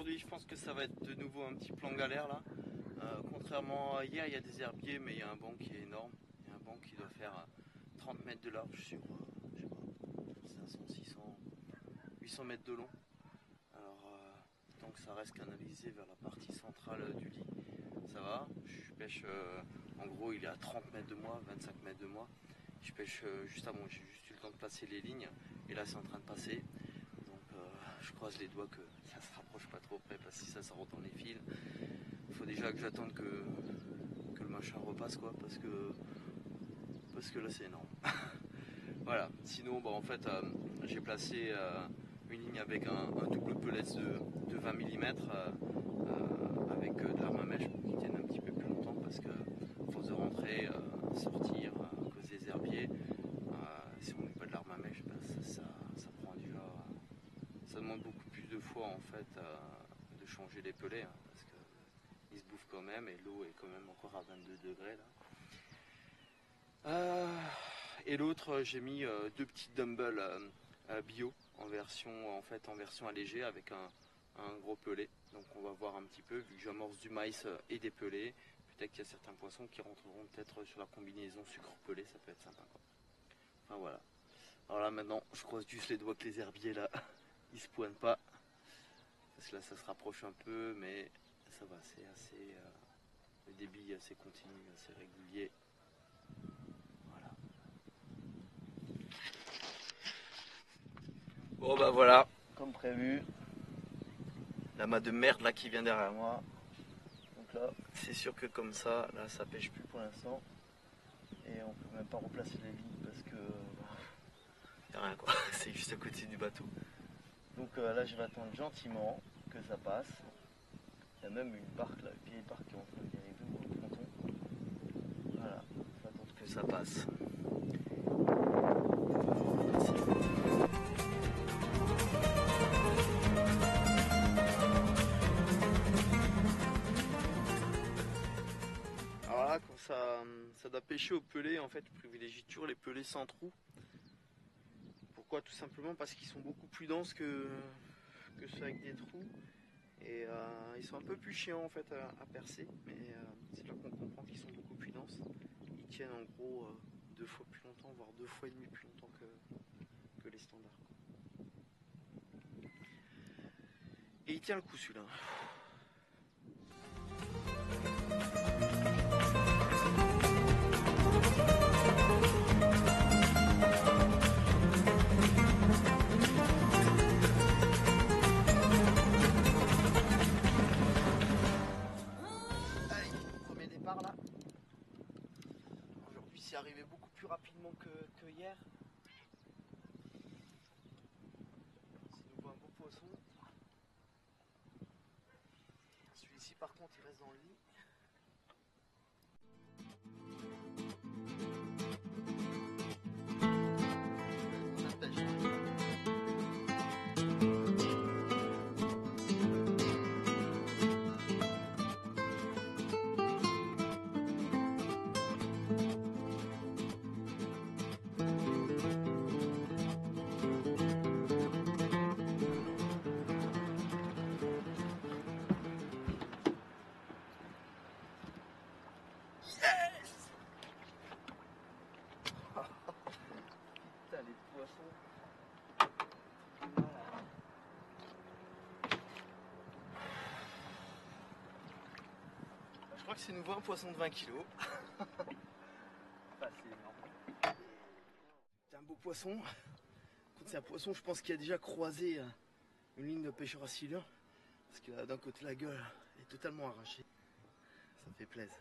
aujourd'hui, je pense que ça va être de nouveau un petit plan galère là. Contrairement à hier, il y a des herbiers, mais il y a un banc qui est énorme. Il y a un banc qui doit faire 30 mètres de large sur, je sais pas, 500, 600, 800 mètres de long. Alors, tant que ça reste canalisé vers la partie centrale du lit, ça va. Je pêche, en gros, il est à 30 mètres de moi, 25 mètres de moi. Je pêche juste avant, j'ai juste eu le temps de placer les lignes, et là c'est en train de passer. Je croise les doigts que ça se rapproche pas trop près parce que si ça rentre dans les fils, il faut déjà que j'attende que le machin repasse quoi, parce que là c'est énorme. Voilà, sinon en fait j'ai placé une ligne avec un double pellet de 20 mm avec de l'arme à mèche pour qu'il tienne un petit peu plus longtemps parce que force de rentrer, sortir à cause des herbiers, si on met pas de l'arme à mèche, ça prend déjà. Ça demande beaucoup plus de fois en fait de changer les pellets hein, parce qu'ils se bouffent quand même et l'eau est quand même encore à 22 degrés là. Et l'autre j'ai mis deux petites dumbbells bio en version allégée avec un gros pellet. Donc on va voir un petit peu vu que j'amorce du maïs et des pellets. Peut-être qu'il y a certains poissons qui rentreront peut-être sur la combinaison sucre-pellet, ça peut être sympa quoi. Enfin voilà. Alors là maintenant je croise juste les doigts que les herbiers là ils se pointent pas parce que là ça se rapproche un peu mais ça va, c'est assez le débit est assez continu, assez régulier. Voilà. Bon bah voilà, comme prévu, l'amas de merde là qui vient derrière moi. Donc là c'est sûr que comme ça, là ça pêche plus pour l'instant et on peut même pas replacer les lignes parce que y a rien quoi, c'est juste à côté du bateau. Donc là je vais attendre gentiment que ça passe. Il y a même une barque là, une vieille barque qui est en train de dériver dans le fronton. Voilà, on va attendre que ça passe. Alors là quand ça doit pêcher au pellet, en fait je privilégie toujours les pellets sans trou. Pourquoi? Tout simplement parce qu'ils sont beaucoup plus denses que ceux avec des trous. Et ils sont un peu plus chiants en fait à percer, mais c'est là qu'on comprend qu'ils sont beaucoup plus denses. Ils tiennent en gros 2 fois plus longtemps, voire 2 fois et demi plus longtemps que les standards. Et il tient le coup celui-là. Là. Aujourd'hui c'est arrivé beaucoup plus rapidement que hier. C'est nouveau un beau poisson. Celui-ci par contre il reste dans le lit. Je crois que c'est nouveau un poisson de 20 kg. Enfin, c'est énorme. C'est un beau poisson. C'est un poisson, je pense, qui a déjà croisé une ligne de pêcheur à silure. Parce que d'un côté, la gueule est totalement arrachée. Ça fait plaisir.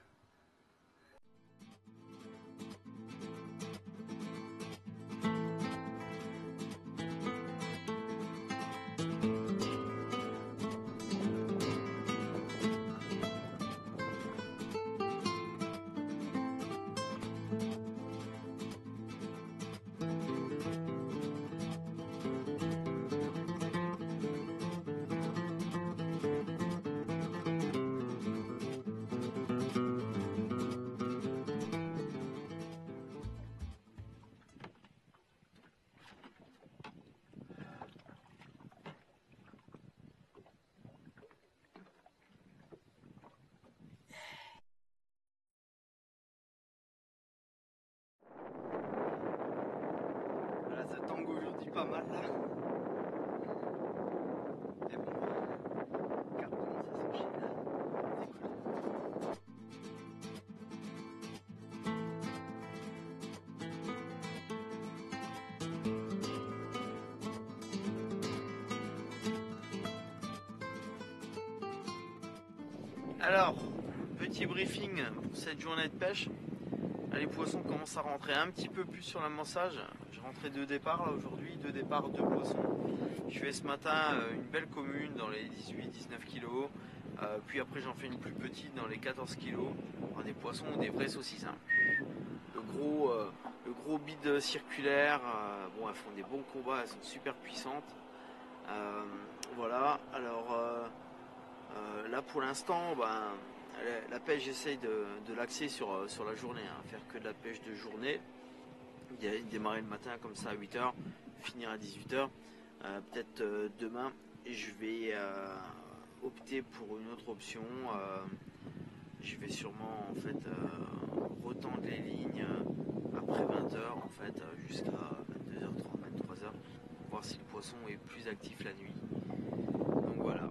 Alors, petit briefing pour cette journée de pêche. Les poissons commencent à rentrer un petit peu plus sur l'amassage. J'ai rentré 2 départs là aujourd'hui, 2 départs, 2 poissons. Je fais ce matin une belle commune dans les 18-19 kg. Puis après j'en fais une plus petite dans les 14 kg. Des poissons ou des vrais saucisses. Hein. Le gros bide circulaire. Bon, elles font des bons combats, elles sont super puissantes. Voilà, alors là pour l'instant, la pêche, j'essaye de l'axer sur la journée, hein, faire que de la pêche de journée. Démarrer le matin comme ça à 8h, finir à 18h. Peut-être demain, je vais opter pour une autre option. Je vais sûrement en fait retendre les lignes après 20h en fait jusqu'à 22h30, 23h, voir si le poisson est plus actif la nuit. Donc voilà.